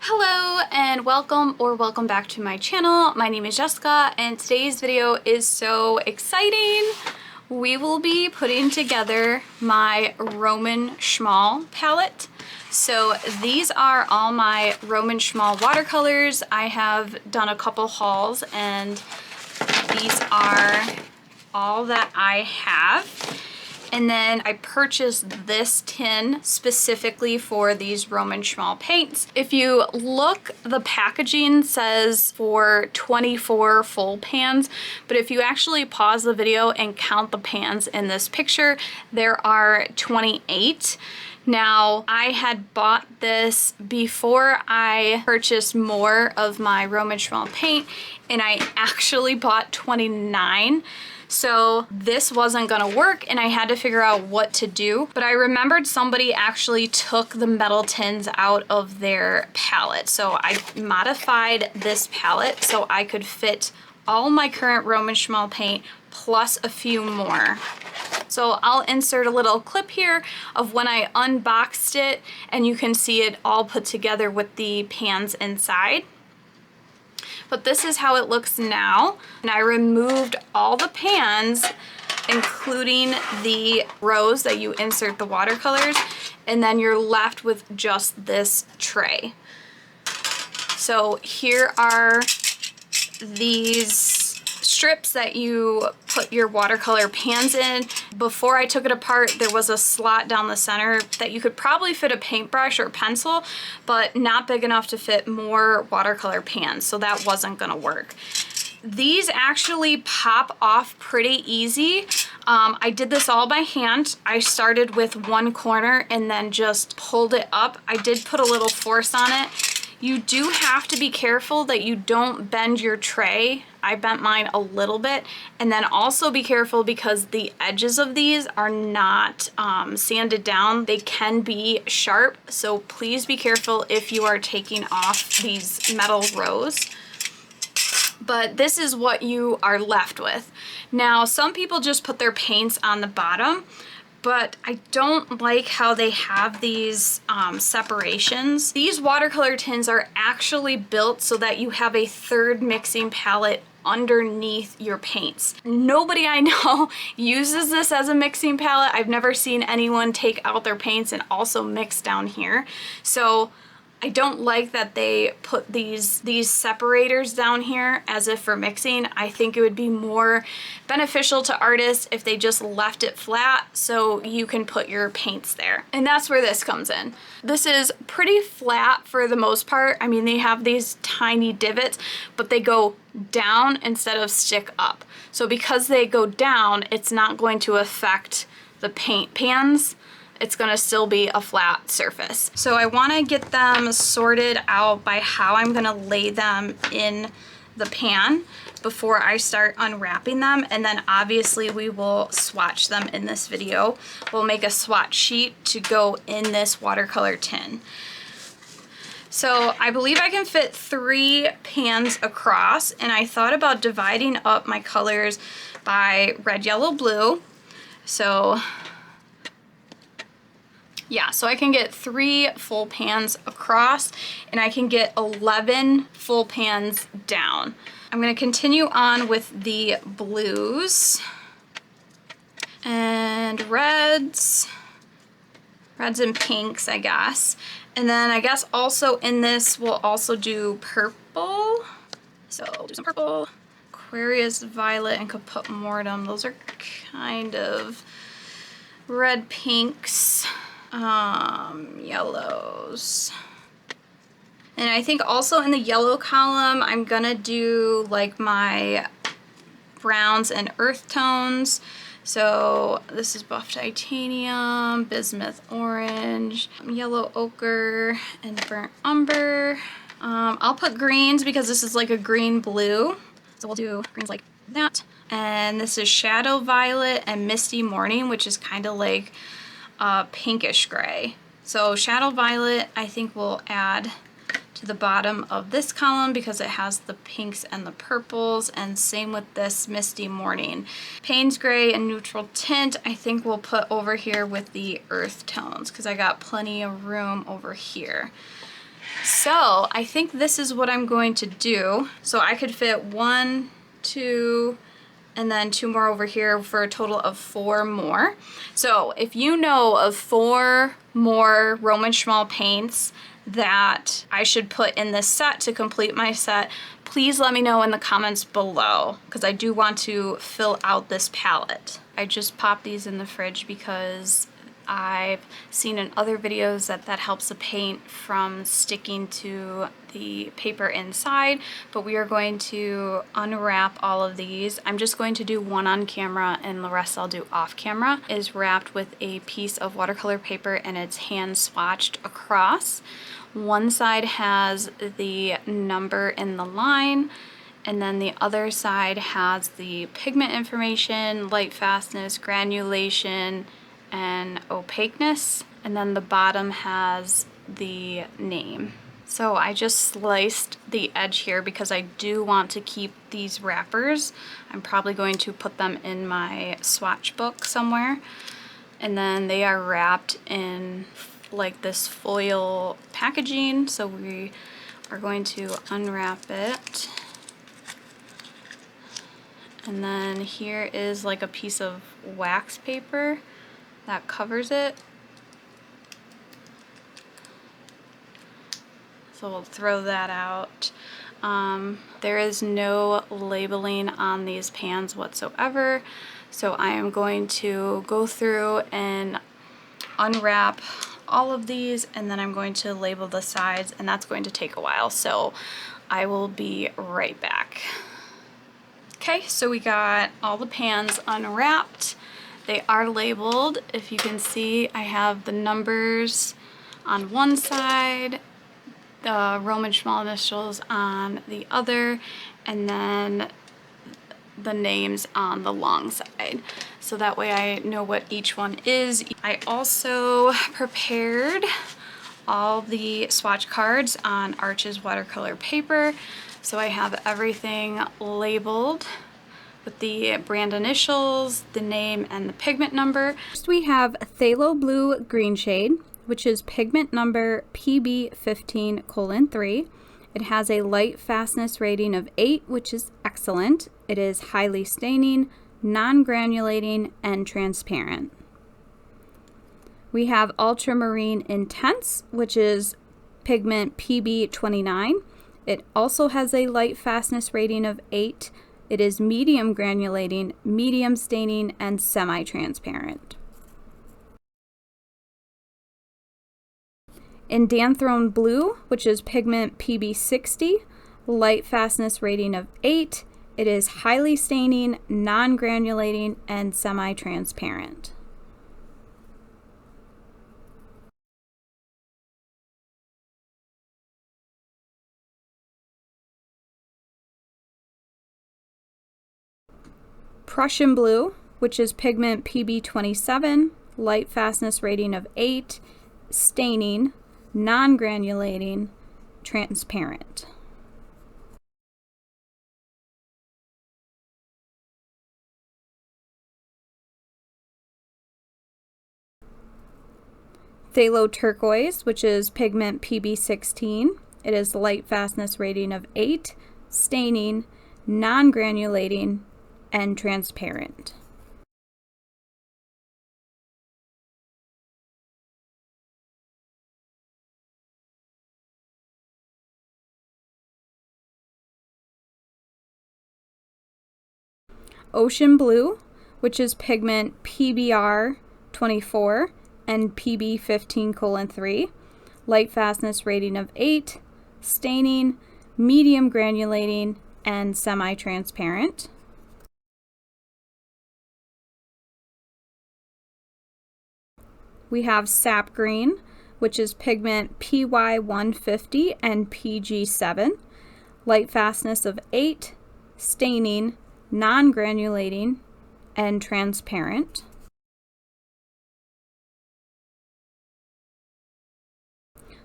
Hello and welcome back to my channel. My name is Jessica and today's video is so exciting. We will be putting together my Roman SZMAL palette. So these are all my Roman SZMAL watercolors. I have done a couple hauls and these are all that I have. And then I purchased this tin specifically for these Roman SZMAL paints. If you look, the packaging says for 24 full pans, but if you actually pause the video and count the pans in this picture, there are 28. Now, I had bought this before I purchased more of my Roman SZMAL paint, and I actually bought 29. So this wasn't gonna work and I had to figure out what to do. But I remembered somebody actually took the metal tins out of their palette. So I modified this palette so I could fit all my current Roman SZMAL paint plus a few more. So I'll insert a little clip here of when I unboxed it and you can see it all put together with the pans inside. But this is how it looks now. And I removed all the pans, including the rows that you insert the watercolors, and then you're left with just this tray. So here are these strips that you put your watercolor pans in. Before I took it apart, there was a slot down the center that you could probably fit a paintbrush or pencil, but not big enough to fit more watercolor pans, so that wasn't gonna work. These actually pop off pretty easy. I did this all by hand. I started with one corner and then just pulled it up. I did put a little force on it. You do have to be careful that you don't bend your tray. I bent mine a little bit. And then also be careful because the edges of these are not sanded down. They can be sharp, so please be careful if you are taking off these metal rows. But this is what you are left with. Now, some people just put their paints on the bottom, but I don't like how they have these separations. These watercolor tins are actually built so that you have a third mixing palette underneath your paints. Nobody I know uses this as a mixing palette. I've never seen anyone take out their paints and also mix down here. So I don't like that they put these separators down here as if for mixing. I think it would be more beneficial to artists if they just left it flat so you can put your paints there. And that's where this comes in. This is pretty flat for the most part. I mean, they have these tiny divots, but they go down instead of stick up. So because they go down, it's not going to affect the paint pans. It's gonna still be a flat surface. So I wanna get them sorted out by how I'm gonna lay them in the pan before I start unwrapping them. And then obviously we will swatch them in this video. We'll make a swatch sheet to go in this watercolor tin. So I believe I can fit 3 pans across, and I thought about dividing up my colors by red, yellow, blue. So yeah, so I can get 3 full pans across and I can get 11 full pans down. I'm gonna continue on with the blues and reds and pinks, I guess. And then I guess also in this we'll also do purple. So we'll do some purple, Aquarius violet, and Caput Mortem. Those are kind of red pinks. Yellows. And I think also in the yellow column, I'm gonna do like my browns and earth tones. So this is buff titanium, bismuth orange, yellow ochre, and burnt umber. I'll put greens because this is like a green blue. So we'll do greens like that. And this is shadow violet and misty morning, which is kind of like pinkish gray. So shadow violet I think we'll add to the bottom of this column because it has the pinks and the purples, and same with this misty morning. Payne's gray and neutral tint I think we'll put over here with the earth tones because I got plenty of room over here. So I think this is what I'm going to do. So I could fit 1, 2, and then 2 more over here for a total of 4 more. So if you know of 4 more Roman SZMAL paints that I should put in this set to complete my set, please let me know in the comments below, because I do want to fill out this palette. I just popped these in the fridge because I've seen in other videos that helps the paint from sticking to the paper inside, but we are going to unwrap all of these. I'm just going to do one on camera and the rest I'll do off camera. It is wrapped with a piece of watercolor paper and it's hand swatched across. One side has the number in the line, and then the other side has the pigment information, light fastness, granulation, and opaqueness, and then the bottom has the name. So I just sliced the edge here because I do want to keep these wrappers. I'm probably going to put them in my swatch book somewhere, and then they are wrapped in like this foil packaging. So we are going to unwrap it, and then here is like a piece of wax paper that covers it. So we'll throw that out. There is no labeling on these pans whatsoever, so I am going to go through and unwrap all of these, and then I'm going to label the sides, and that's going to take a while, so I will be right back. Okay, so we got all the pans unwrapped. They are labeled. If you can see, I have the numbers on one side, the Roman SZMAL initials on the other, and then the names on the long side. So that way I know what each one is. I also prepared all the swatch cards on Arch's watercolor paper. So I have everything labeled with the brand initials, the name, and the pigment number. First we have Phthalo Blue Green Shade, which is pigment number PB15:3. It has a light fastness rating of 8, which is excellent. It is highly staining, non-granulating, and transparent. We have Ultramarine Intense, which is pigment PB29. It also has a light fastness rating of 8. It is medium granulating, medium staining, and semi-transparent. Indanthrone Blue, which is pigment PB60, light fastness rating of 8. It is highly staining, non-granulating, and semi-transparent. Prussian Blue, which is pigment PB27, light fastness rating of 8, staining, non-granulating, transparent. Phthalo Turquoise, which is pigment PB16. It is light fastness rating of 8, staining, non-granulating, and transparent. Ocean Blue, which is pigment PBR24 and PB15:3, light fastness rating of 8, staining, medium granulating, and semi-transparent. We have Sap Green, which is pigment PY150 and PG7, light fastness of 8, staining, non-granulating, and transparent.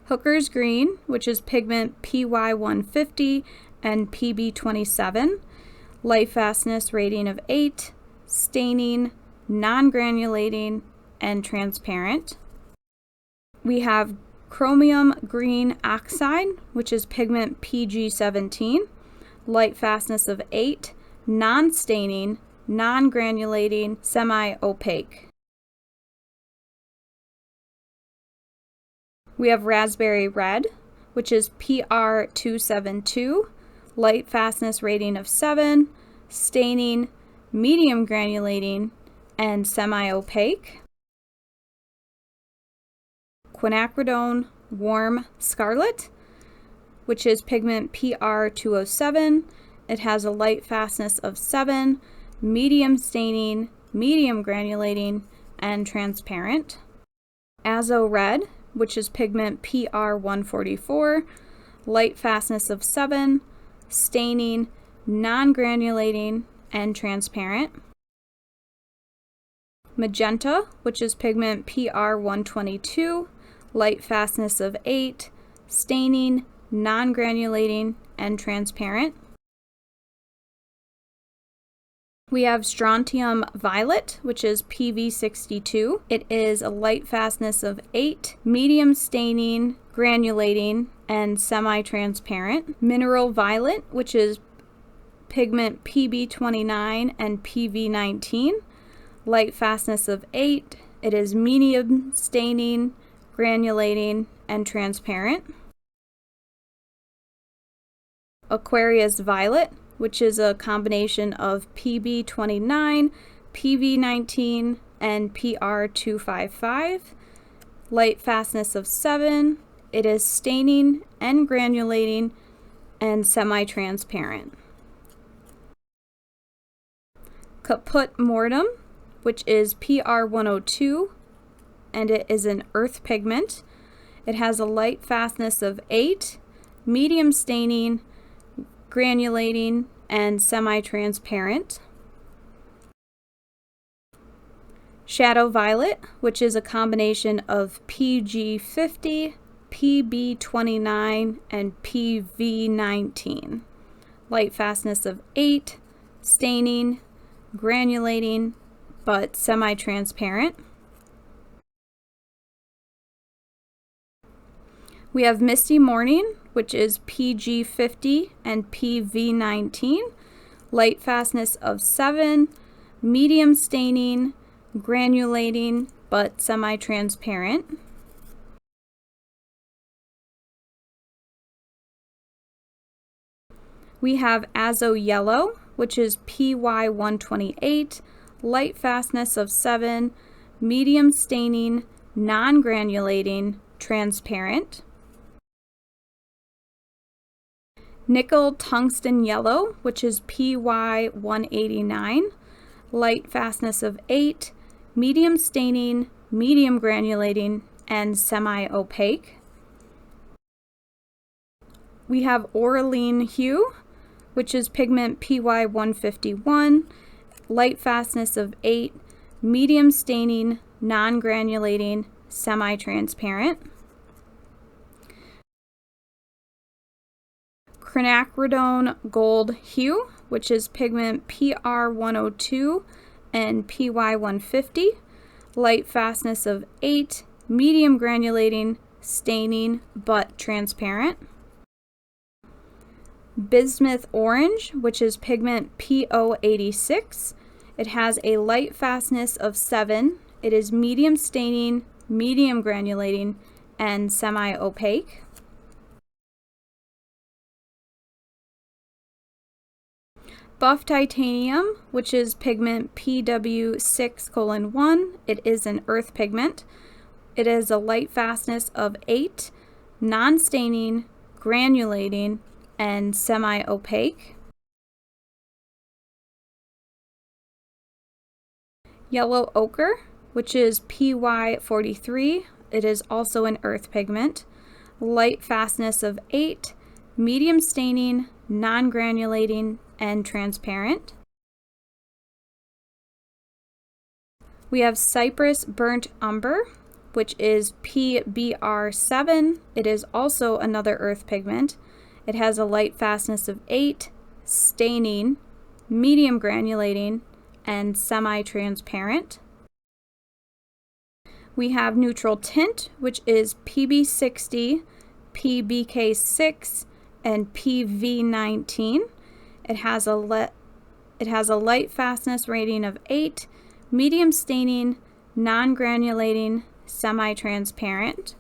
Hooker's Green, which is pigment PY150 and PB27, light fastness rating of 8, staining, non-granulating, and transparent. We have chromium green oxide, which is pigment PG17, light fastness of 8, non-staining, non-granulating, semi-opaque. We have raspberry red, which is PR272, light fastness rating of 7, staining, medium granulating, and semi-opaque. Quinacridone warm scarlet, which is pigment PR207. It has a light fastness of 7, medium staining, medium granulating, and transparent. Azo red, which is pigment PR144, light fastness of 7, staining, non-granulating, and transparent. Magenta, which is pigment PR122, light fastness of 8, staining, non-granulating, and transparent. We have strontium violet, which is PV62. It is a light fastness of 8, medium staining, granulating, and semi-transparent. Mineral violet, which is pigment PB29 and PV19. Light fastness of 8. It is medium staining, granulating, and transparent. Aquarius violet, which is a combination of PB29, PV19, and PR255. Light fastness of 7. It is staining and granulating and semi-transparent. Caput mortuum, which is PR102, and it is an earth pigment. It has a light fastness of 8, medium staining, granulating, and semi-transparent. Shadow violet, which is a combination of PG50, PB29, and PV19. Light fastness of 8, staining, granulating, but semi-transparent. We have Misty Morning, which is PG50 and PV19, light fastness of 7, medium staining, granulating, but semi-transparent. We have Azo Yellow, which is PY128, light fastness of 7, medium staining, non-granulating, transparent. Nickel Tungsten Yellow, which is PY189, light fastness of 8, medium staining, medium granulating, and semi-opaque. We have Aureline Hue, which is pigment PY151, light fastness of 8, medium staining, non-granulating, semi-transparent. Quinacridone Gold Hue, which is pigment PR102 and PY150, light fastness of 8, medium granulating, staining, but transparent. Bismuth Orange, which is pigment PO86. It has a light fastness of 7. It is medium staining, medium granulating, and semi-opaque. Buff Titanium, which is pigment PW6:1. It is an earth pigment. It is a light fastness of 8, non-staining, granulating, and semi-opaque. Yellow Ochre, which is PY43. It is also an earth pigment. Light fastness of 8, medium staining, non-granulating, and transparent. We have Cypress Burnt Umber, which is PBR7. It is also another earth pigment. It has a light fastness of 8, staining, medium granulating, and semi-transparent. We have neutral tint, which is PB60, PBK6, and PV19. It has a light fastness rating of 8, medium staining, non-granulating, semi-transparent.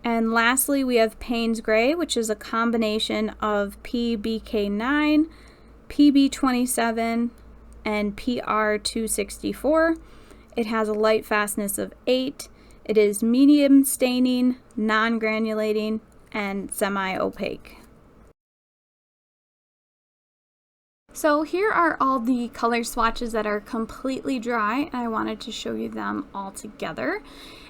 And lastly, we have Payne's Gray, which is a combination of PBK9, PB27, and PR264. It has a light fastness of 8. It is medium staining, non-granulating, and semi-opaque. So here are all the color swatches that are completely dry, and I wanted to show you them all together.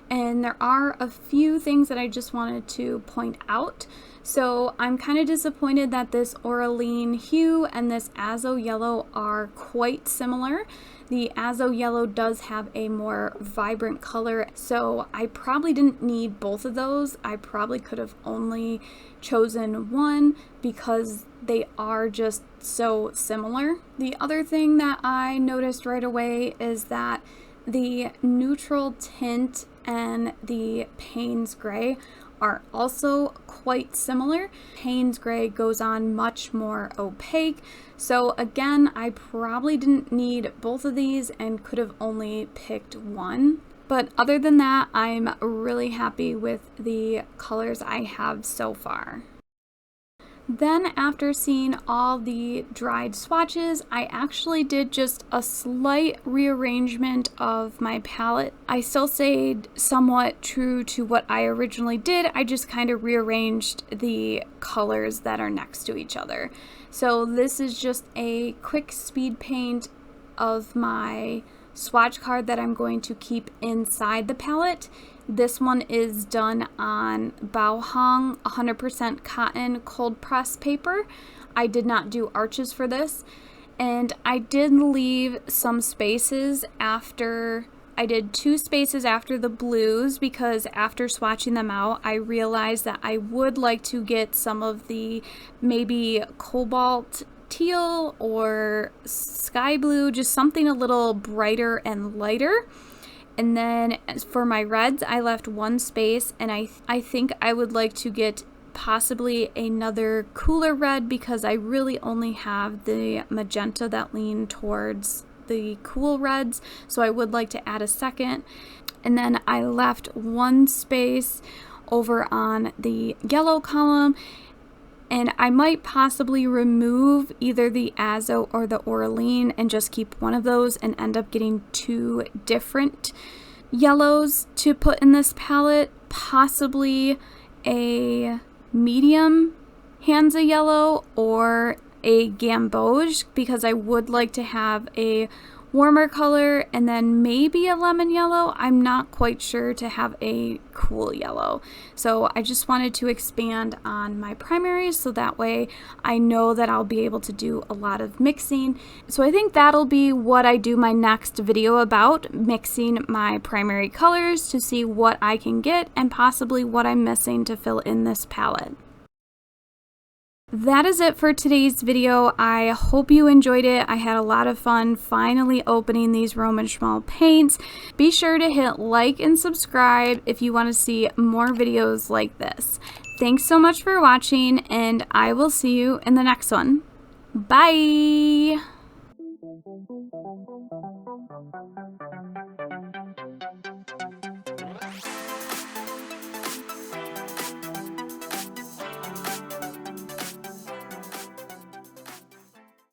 And there are a few things that I just wanted to point out. So I'm kind of disappointed that this Oraline hue and this Azo Yellow are quite similar. The Azo Yellow does have a more vibrant color, so I probably didn't need both of those. I probably could have only chosen one because they are just so similar. The other thing that I noticed right away is that the neutral tint and the Payne's Gray are also quite similar. Payne's Gray goes on much more opaque. So again, I probably didn't need both of these and could have only picked one. But other than that, I'm really happy with the colors I have so far. Then after seeing all the dried swatches, I actually did just a slight rearrangement of my palette. I still stayed somewhat true to what I originally did. I just kind of rearranged the colors that are next to each other. So this is just a quick speed paint of my swatch card that I'm going to keep inside the palette. This one is done on Bao 100% cotton cold press paper. I did not do arches for this, and I did leave some spaces after. I did 2 spaces after the blues because after swatching them out, I realized that I would like to get some of the maybe cobalt teal or sky blue, just something a little brighter and lighter. And then for my reds, I left 1 space, and I think I would like to get possibly another cooler red because I really only have the magenta that lean towards the cool reds, so I would like to add a second. And then I left 1 space over on the yellow column, and I might possibly remove either the Azo or the Oraline and just keep one of those and end up getting 2 different yellows to put in this palette, possibly a medium Hansa yellow or a gamboge, because I would like to have a warmer color and then maybe a lemon yellow. I'm not quite sure to have a cool yellow. So I just wanted to expand on my primaries so that way I know that I'll be able to do a lot of mixing. So I think that'll be what I do my next video about, mixing my primary colors to see what I can get and possibly what I'm missing to fill in this palette. That is it for today's video. I hope you enjoyed it. I had a lot of fun finally opening these Roman SZMAL paints. Be sure to hit like and subscribe if you want to see more videos like this. Thanks so much for watching, and I will see you in the next one. Bye!